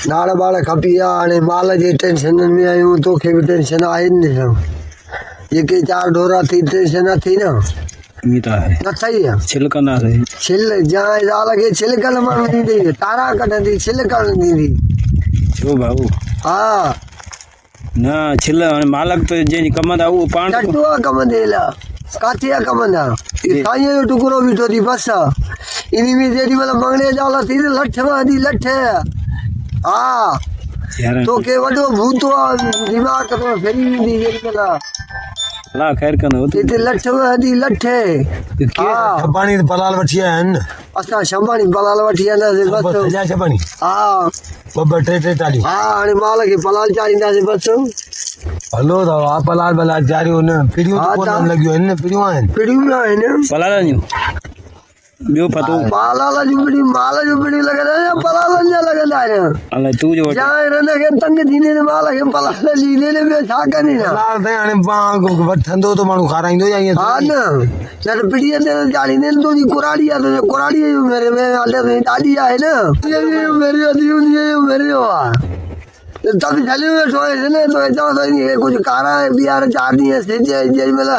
नाड़ बाड़ खपी आहे हाणे माल जे टेंशन में आहियूं तोखे बि टेंशन आहे न जेके 4 ढोरा थी टेंशन न थी न न सही आहे छिलकंदासीं छिल जहाँ ज़ाल खे छिलकल माण्हू ॾींदी तारा कढंदी छिलकल ॾींदी छो भाऊ हा न छिल मालक त जंहिंजी कमंदा उहो पाण टटू आहे कमंदे काथे आहे कमंदा साईं जो टुकड़ो बीठो थी बस इन में जेॾी महिल मंगणे ज़ाल थी न लठ वहंदी लठ हा तोखे वॾो भूतो आहे दिमाग़ में फेरी वेंदी जेॾी महिल अलाह ख़ैर कंदो हिते लठ वहंदी लठ हा छपाणी पलाल वठी आया आहिनि असां शंभाणी पलाल वठी आंदासीं बस छपाणी हा ॿ 2 टालियूं हा हाणे माल खे पलाल चाढ़ींदासीं बस हलो त हा पलाल बलाल चारियूं न पिड़ियूं लॻियूं आहिनि न पिड़ियूं आहिनि पिड़ियूं बि आहिनि पलाल जूं ॿियो पतो पलाल जूं पिड़ियूं माल जूं पिड़ियूं लॻंदा आहिनि पलाल जा लॻंदा आहिनि अलाए तूं जो जा हिननि खे तंग थींदे न माल खे पलाल ॾींदे न ॿियो छा कनि न पलाल त हाणे वठंदो त माण्हू खाराईंदो या ईअं हा न त पिड़ीअ ते चाढ़ींदे न तुंहिंजी कुराड़ी आहे तुंहिंजे कुराड़ीअ जो मेरे में हले ॾाढी आहे न मेरे आहे तब चलियो वेठो आहे न तो चवां थो इनखे कुझु कारा ॿीहर 4 ॾींहं सिज जेॾी महिल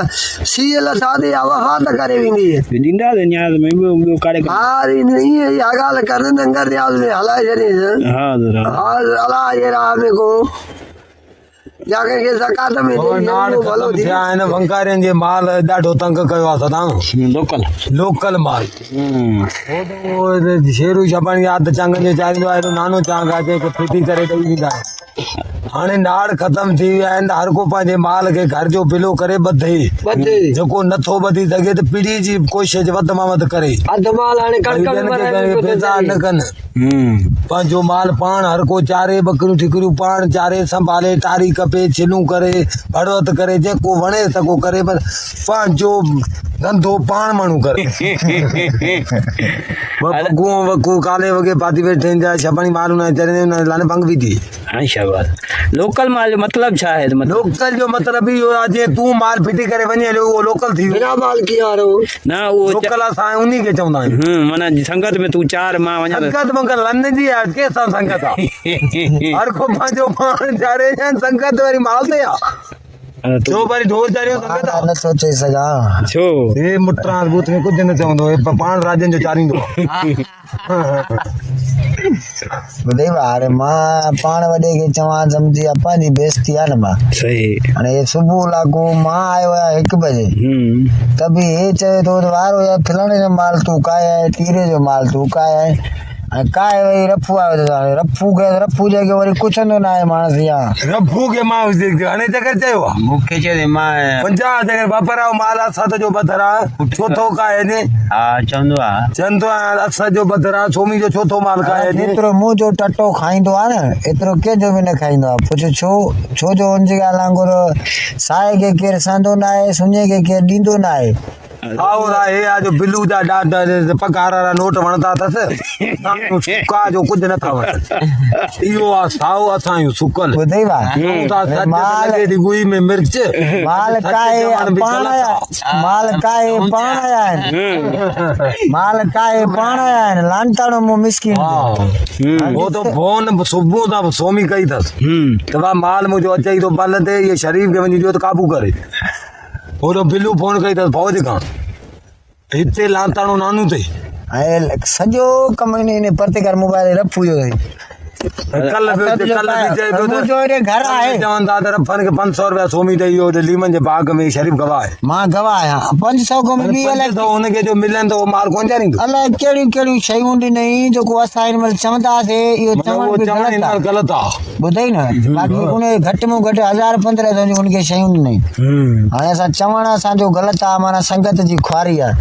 सीअ लथा ते वफ़ा त करे वेंदी ॾींदासीं न्याज़ में ॿियो कारे हा ईअं इहा ॻाल्हि कर लंगर न्याज़ में हलाए छॾींसि हा अलाह जे राह में को जाके के ज़कात में भलो थिया आहिनि वंकारियुनि जे माल ॾाढो तंग कयो आहे सदाऊं लोकल माल शेरू छपाणी यादि चांगनि जो चाहींदो आहे नानो चांग आहे जेको फिटी करे ॾेई ॾींदा आहिनि हाणे नाड़ ख़तम थी विया आहिनि हर को पंहिंजे माल खे घर जो बिलो करे ॿधे जेको नथो ॿधी सघे त पीढ़ी जी कोशिश वधि मां वधि करे पैसा न कनि पंहिंजो माल पाण हर को चारे बकरियूं ठिकरियूं पाण चारे संभाले तारी कपे छिलूं करे बढ़ोत करे जेको वणे सको करे पंहिंजो धंधो पाण माण्हू करे वकू काले वगे पाती वेठे छपाणी माल लाने भंग बि थी लोकल माल जो मतलब छा है लोकल जो मतलब इहो आहे जे तूं माल फिटी करे वञे हलियो उहो लोकल थी वियो माल कीअं न उहो लोकल असां उन्ही खे चवंदा आहियूं माना संगत में तूं 4 मां वञा संगत मूंखे लन जी आहे कंहिंसां संगत आहे हर को पंहिंजो पाण चारे संगत वरी माल ते आहे छो वरी ढोल चारियो संगत न सोचे सघां छो हे मुट्रा बूथ में कुझु न चवंदो पाण राज्यनि जो चारींदो ॿुधई हाणे मां पाण वॾे खे चवां सम्झी पंहिंजी बेइज़ती आहे न मां सही हाणे सुबुह लाॻो मां आयो आहियां 1 बजे त बि हे चवे थो वारो या फलाणे जो माल तूं काए आहे तीरे जो माल तूं काए आहे ऐं काए वरी रफू आयो त रफू जेके वरी कुझंदो न आहे माण्हू या रफू खे मां हाणे चकर चयो आहे मूंखे चए मां 50 चकर वापरायो माल असां जो बदर आहे चोथों काए ने हा चवंदो आहे असां जो बदर आहे सोमी जो चोथों माल काए ने एतिरो मुंहुं जो टटो खाईंदो आहे न एतिरो कंहिंजो बि न खाईंदो आहे पुछ छो जो हुनजी ॻाल्हि वांगुरु साए खे केरु संदो न आहे सुञे खे केरु ॾींदो न आहे जो बिलू जा पगार वारा नोट वणंदा अथसि का जो कुझु नथा वणनि इहो आहे साओ असां सुकल गुई में मिर्च माल काए पाण आया आहिनि लांटाणो मुंहुं मिसकिन वो तो फोन सुबुह तां सोमी कई अथसि त माल मुंहिंजो अचई थो बल ते इहे शरीफ़ खे वञी ॾियो त काबू करे ओॾो बिलू फोन कई अथसि फौज खां हिते लांताणो नानू ते ऐं सॼो कमु इन परते कर मोबाइल रफू जो घर आहे चवंदा त रफन खे 500 रुपया सोमी ॾेई वियो लीमन जे बाग में शरीफ़ गवाह आहे मां गवाह आहियां 500 में बि हुनखे जो मिलनि त उहो माल कोन चारींदो अलाए कहिड़ियूं कहिड़ियूं शयूं ॾिनई जेको असां हिन महिल चवंदासीं इहो चवण ग़लति आहे ॿुधई न बाक़ी उन घटि में घटि 1000-1500 जी हुनखे शयूं ॾिनई हाणे असां चवण असांजो ग़लति आहे माना संगत जी ख्वारी आहे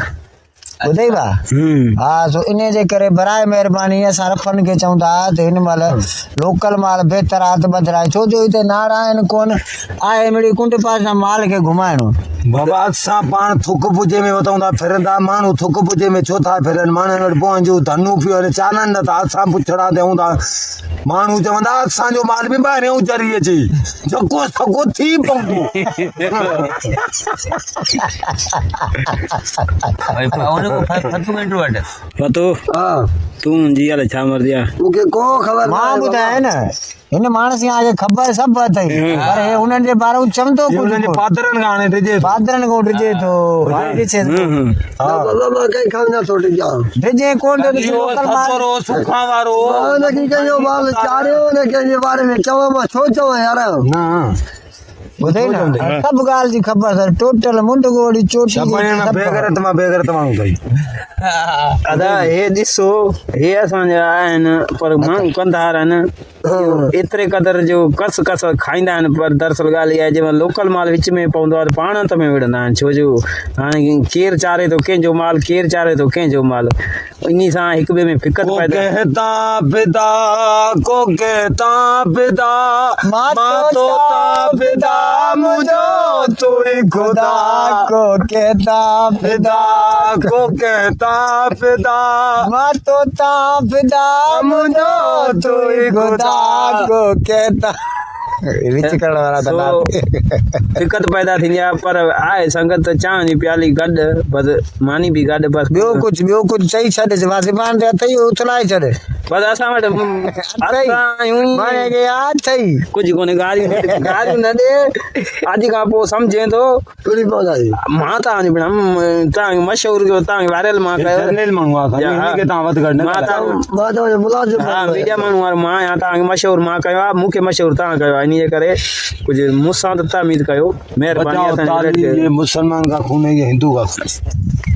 ॿुधई भाउ हा सो इन जे करे बराए महिरबानी असां रफनि खे चऊं था त हिन महिल लोकल माल बहितर आहे त ॿधाए छो जो हिते नाड़ा आहिनि कोन आहे मिड़ी कुंड पास माल खे घुमाइणो बाबा असां पाण थुक पुजे में वठूं था फिरंदा माण्हू थुक पुजे में छो था फिरनि माण्हुनि वटि पंहिंजो धनू पियो हले चालनि नथा असां पुछड़ा थियूं था माण्हू चवंदा असांजो माल बि ॿाहिरियों चरी अचे जेको सॻो थी पवंदो पतो हाँ तू मुंहिंजी ॻाल्हि छा मर्दिया मूंखे को ख़बर मां ॿुधाए न हिन माण्हू खे ख़बर सभु अथई पर हे हुननि जे बारे में चवंदो हुननि जे कुझु पात्रनि खां हाणे ॾिजे पात्रनि खां ॾिजे थो हाणे ॾिसे बाबा मां कंहिं खां न थो ॾिजां ॾिजे कोन थो ॾिसे लोकल माल सुखा वारो हुनखे कंहिंजो माल चाढ़ियो न कंहिंजे बारे में चवां मां छो चवां यार न ॿुधई न सभु ॻाल्हि जी ख़बर अथसि टोटल मुंड गोड़ी चोटी बेगरत माण्हू अथई दादा हे ॾिसो हे असांजा आहिनि पर माण्हू कंधार आहिनि एतिरे क़दुरु जो कस खाईंदा आहिनि पर दरअसल ॻाल्हि इहा आहे जंहिंमहिल लोकल माल विच में पवंदो आहे त पाण हथ में विढ़ंदा आहिनि छो जो हाणे केरु चारे थो कंहिंजो माल केरु चारे थो कंहिंजो माल इन सां हिक ॿिए में फिकत पैदा कहता पिता को कहता पिता पिता मुझो तू खुदा को कहता पिता को कहता पिता मां तोता फिदा मुझो तू खुदा को कहता विच करण वारा त फिकत पैदा थींदी आहे पर आहे संगत चांहि जी प्याली गॾु बसि मानी बि गॾु बसि ॿियो कुझु चई छॾ मां ज़बान ते अथई उथलाए छॾ बसि असां वटि अथई कुझु कोन्हे ॻाल्हियूं न ॾे अॼु खां पोइ सम्झे थो मां तव्हांजो तव्हांखे मशहूरु कयो तव्हांखे वायरल मां कयो मीडिया माण्हू वारो मां आहियां तव्हांखे मशहूरु मां कयो आहे मूंखे मशहूरु तव्हां कयो आहे इन जे करे कुझु मूंसां त तमीज़ कयो महिरबानी मुसलमान का खून है ये हिंदू का खून